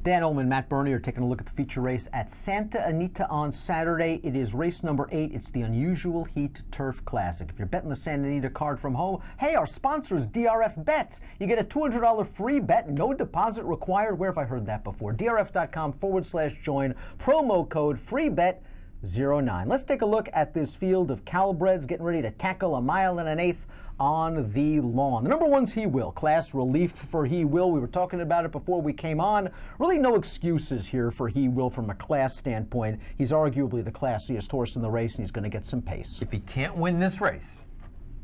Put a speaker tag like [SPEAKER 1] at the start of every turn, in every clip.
[SPEAKER 1] Dan Illman, Matt Burney are taking a look at the feature race at Santa Anita on Saturday. It is race number 8. It's the Unusual Heat Turf Classic. If you're betting the Santa Anita card from home, hey, our sponsor is DRF Bets. You get a $200 free bet, no deposit required. Where have I heard that before? DRF.com/join, promo code FREEBET09. Let's take a look at this field of Calabreds getting ready to tackle a mile and an eighth on the lawn. The number one's He Will. Class relief for He Will. We were talking about it before we came on. Really no excuses here for He Will from a class standpoint. He's arguably the classiest horse in the race, and he's going to get some pace.
[SPEAKER 2] If he can't win this race,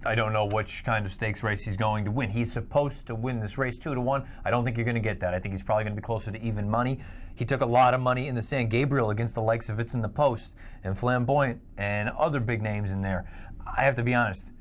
[SPEAKER 2] I don't know which kind of stakes race he's going to win. He's supposed to win this race 2-1. I don't think you're going to get that. I think he's probably going to be closer to even money. He took a lot of money in the San Gabriel against the likes of It's in the Post and Flamboyant and other big names in there. I have to be honest.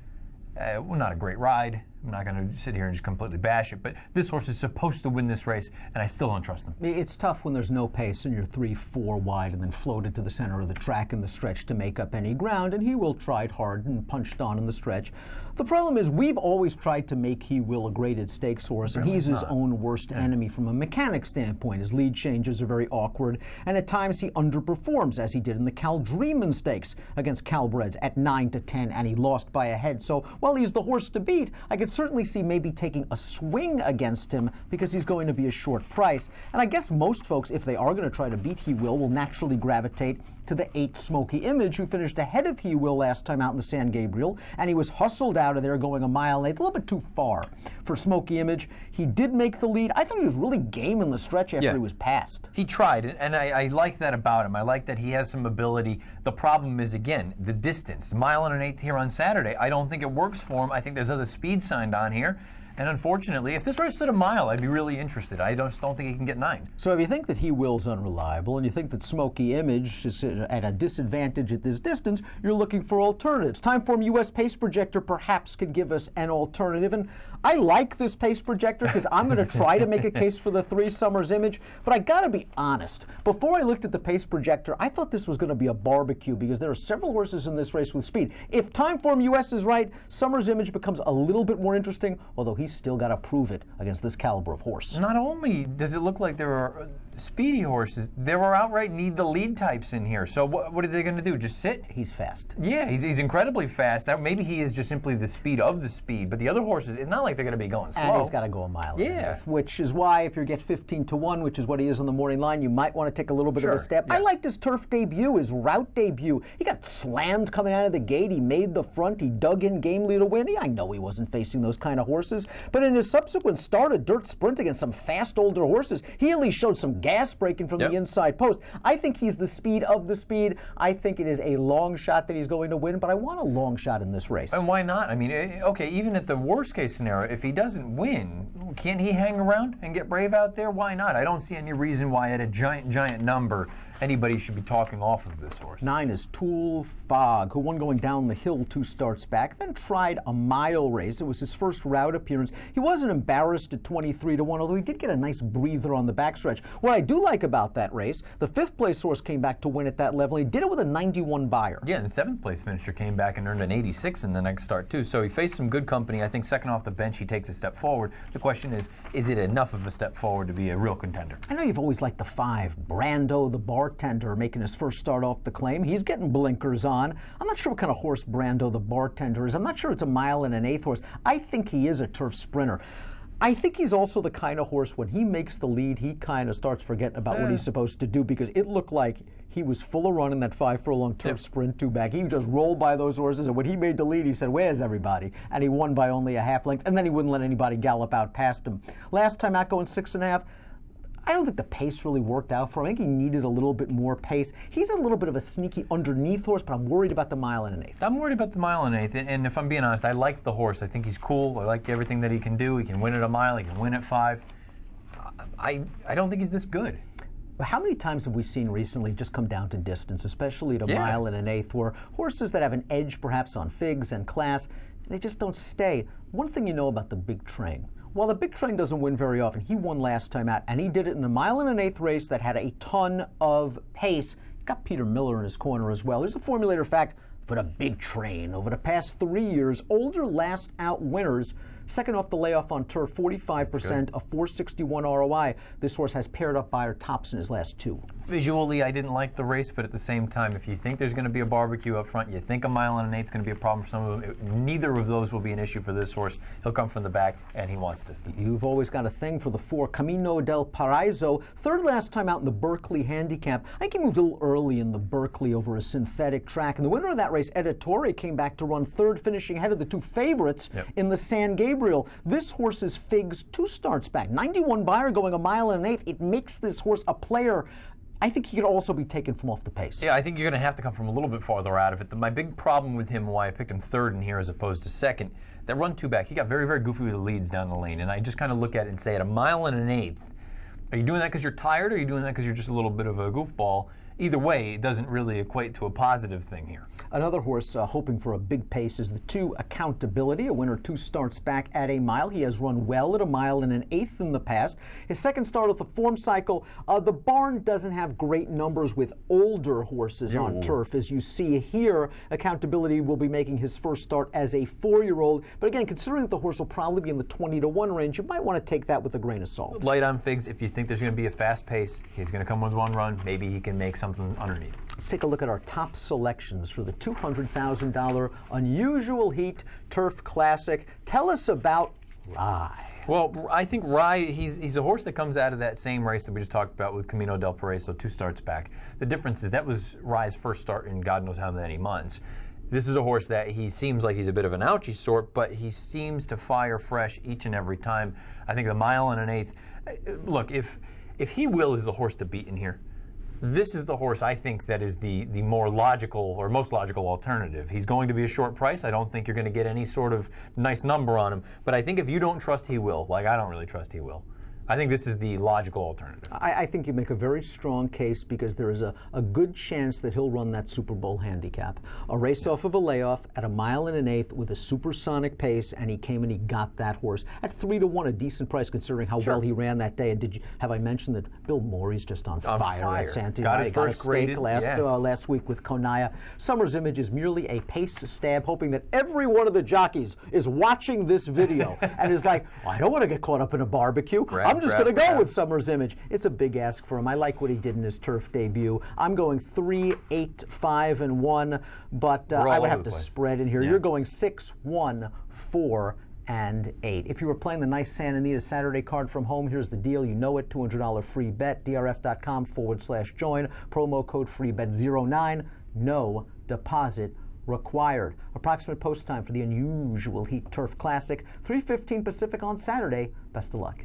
[SPEAKER 2] Not a great ride. I'm not going to sit here and just completely bash it, but this horse is supposed to win this race, and I still don't trust him.
[SPEAKER 1] It's tough when there's no pace and you're 3-4 wide and then floated to the center of the track in the stretch to make up any ground, and He Will tried hard and punched on in the stretch. The problem is we've always tried to make He Will a graded stakes horse, and he's his own worst enemy from a mechanic standpoint. His lead changes are very awkward, and at times he underperforms, as he did in the Cal Dreamin' Stakes against Calabreds at 9-10, and he lost by a head. So while he's the horse to beat, I could certainly see maybe taking a swing against him because he's going to be a short price. And I guess most folks, if they are going to try to beat He Will naturally gravitate to the 8 Smoky Image, who finished ahead of He Will last time out in the San Gabriel, and he was hustled out of there going a mile and 8, a little bit too far for Smoky Image. He did make the lead. I thought he was really game in the stretch after he was passed.
[SPEAKER 2] He tried, and I like that about him. I like that he has some ability. The problem is, again, the distance. Mile and an eighth here on Saturday, I don't think it works for him. I think there's other speed signed on here. And unfortunately, if this race at a mile, I'd be really interested. I just don't think he can get 9.
[SPEAKER 1] So if you think that He Will's unreliable and you think that Smoky Image is at a disadvantage at this distance, you're looking for alternatives. Timeform US Pace Projector perhaps could give us an alternative. And I like this pace projector because I'm going to try to make a case for the 3 Summers Image. But I got to be honest. Before I looked at the pace projector, I thought this was going to be a barbecue because there are several horses in this race with speed. If Timeform US is right, Summers Image becomes a little bit more interesting, although he's still got to prove it against this caliber of horse.
[SPEAKER 2] Not only does it look like there are speedy horses, there are outright need the lead types in here. So what are they going to do? Just sit?
[SPEAKER 1] He's fast.
[SPEAKER 2] Yeah, he's incredibly fast. Maybe he is just simply the speed of the speed, but the other horses, it's not like they're going to be going slow.
[SPEAKER 1] And he's got to go a mile. Yeah. Which is why if you get 15-1, which is what he is on the morning line, you might want to take a little bit of a step. Yeah. I liked his turf debut, his route debut. He got slammed coming out of the gate. He made the front. He dug in gamely to win. I know he wasn't facing those kind of horses, but in his subsequent start, a dirt sprint against some fast older horses, he at least showed some gas braking from the inside post. I think he's the speed of the speed. I think it is a long shot that he's going to win, but I want a long shot in this race.
[SPEAKER 2] And why not? I mean, okay, even at the worst case scenario, if he doesn't win, can't he hang around and get brave out there? Why not? I don't see any reason why at a giant number anybody should be talking off of this horse.
[SPEAKER 1] 9 is Tool Fog, who won going down the hill 2 starts back, then tried a mile race. It was his first route appearance. He wasn't embarrassed at 23-1, although he did get a nice breather on the backstretch. What I do like about that race, the 5th place horse came back to win at that level. He did it with a 91 buyer.
[SPEAKER 2] Yeah, and the 7th place finisher came back and earned an 86 in the next start too. So he faced some good company. I think second off the bench, he takes a step forward. The question is it enough of a step forward to be a real contender?
[SPEAKER 1] I know you've always liked the 5, Brando the bartender, making his first start off the claim. He's getting blinkers on. I'm not sure what kind of horse Brando the bartender is. I'm not sure it's a mile and an eighth horse. I think he is a turf sprinter. I think he's also the kind of horse, when he makes the lead, he kind of starts forgetting about what he's supposed to do, because it looked like he was full of run in that 5 furlong turf sprint 2 back. He just rolled by those horses, and when he made the lead, he said, "Where's everybody?" And he won by only a half length, and then he wouldn't let anybody gallop out past him. Last time out going 6.5, I don't think the pace really worked out for him. I think he needed a little bit more pace. He's a little bit of a sneaky underneath horse, but I'm worried about the mile and an eighth.
[SPEAKER 2] I'm worried about the mile and an eighth, and if I'm being honest, I like the horse. I think he's cool. I like everything that he can do. He can win at a mile. He can win at 5. I don't think he's this good.
[SPEAKER 1] How many times have we seen recently just come down to distance, especially at a mile and an eighth, where horses that have an edge perhaps on figs and class, they just don't stay. One thing you know about the big train, while the big train doesn't win very often, he won last time out, and he did it in a mile and an eighth race that had a ton of pace. Got Peter Miller in his corner as well. Here's a formulator fact for the big train. Over the past 3 years, older last out winners Second off the layoff on turf, 45%, a 461 ROI. This horse has paired up Beyer tops in his last 2.
[SPEAKER 2] Visually, I didn't like the race, but at the same time, if you think there's going to be a barbecue up front, you think a mile and an eighth is going to be a problem for some of them, neither of those will be an issue for this horse. He'll come from the back, and he wants distance.
[SPEAKER 1] You've always got a thing for the 4, Camino del Paso. Third last time out in the Berkeley Handicap. I think he moved a little early in the Berkeley over a synthetic track. And the winner of that race, Editore, came back to run third, finishing ahead of the 2 favorites in the San Gabriel. This horse's figs 2 starts back. 91 Beyer going a mile and an eighth. It makes this horse a player. I think he could also be taken from off the pace.
[SPEAKER 2] Yeah, I think you're going to have to come from a little bit farther out of it. My big problem with him, why I picked him third in here as opposed to second, that run 2 back, he got very, very goofy with the leads down the lane. And I just kind of look at it and say, at a mile and an eighth, are you doing that because you're tired, or are you doing that because you're just a little bit of a goofball? Either way, it doesn't really equate to a positive thing here.
[SPEAKER 1] Another horse hoping for a big pace is the 2, Accountability, a winner 2 starts back at a mile. He has run well at a mile and an eighth in the past. His second start of the form cycle, the barn doesn't have great numbers with older horses on turf. As you see here, Accountability will be making his first start as a 4-year-old. But again, considering that the horse will probably be in the 20-1 range, you might want to take that with a grain of salt.
[SPEAKER 2] Light on figs. If you think there's going to be a fast pace, he's going to come with 1 run. Maybe he can make something underneath.
[SPEAKER 1] Let's take a look at our top selections for the $200,000 Unusual Heat Turf Classic. Tell us about Rye.
[SPEAKER 2] Well, I think Rye, he's a horse that comes out of that same race that we just talked about with Camino del Paso, 2 starts back. The difference is that was Rye's first start in God knows how many months. This is a horse that he seems like he's a bit of an ouchy sort, but he seems to fire fresh each and every time. I think the mile and an eighth. Look, if He Will is the horse to beat in here, this is the horse I think that is the more logical or most logical alternative. He's going to be a short price. I don't think you're going to get any sort of nice number on him. But I think if you don't trust He Will, like I don't really trust He Will, I think this is the logical alternative.
[SPEAKER 1] I think you make a very strong case because there is a good chance that he'll run that Super Bowl handicap. A race off of a layoff at a mile and an eighth with a supersonic pace, and he came and he got that horse at 3-1, a decent price considering how well he ran that day. And have I mentioned that Bill Morey's just on fire at Santa Anita?
[SPEAKER 2] Got his first
[SPEAKER 1] steak last week with Konaya. Summer's Image is merely a pace stab, hoping that every one of the jockeys is watching this video and is like, oh, I don't want to get caught up in a barbecue. I'm just going to go with Summer's Image. It's a big ask for him. I like what he did in his turf debut. I'm going 3, 8, 5, and 1, but I would have to spread in here. You're going 6, 1, 4, and 8. If you were playing the nice Santa Anita Saturday card from home, here's the deal. You know it, $200 free bet, drf.com/join, promo code FREEBET09, no deposit required. Approximate post time for the Unusual Heat Turf Classic, 3:15 Pacific on Saturday. Best of luck.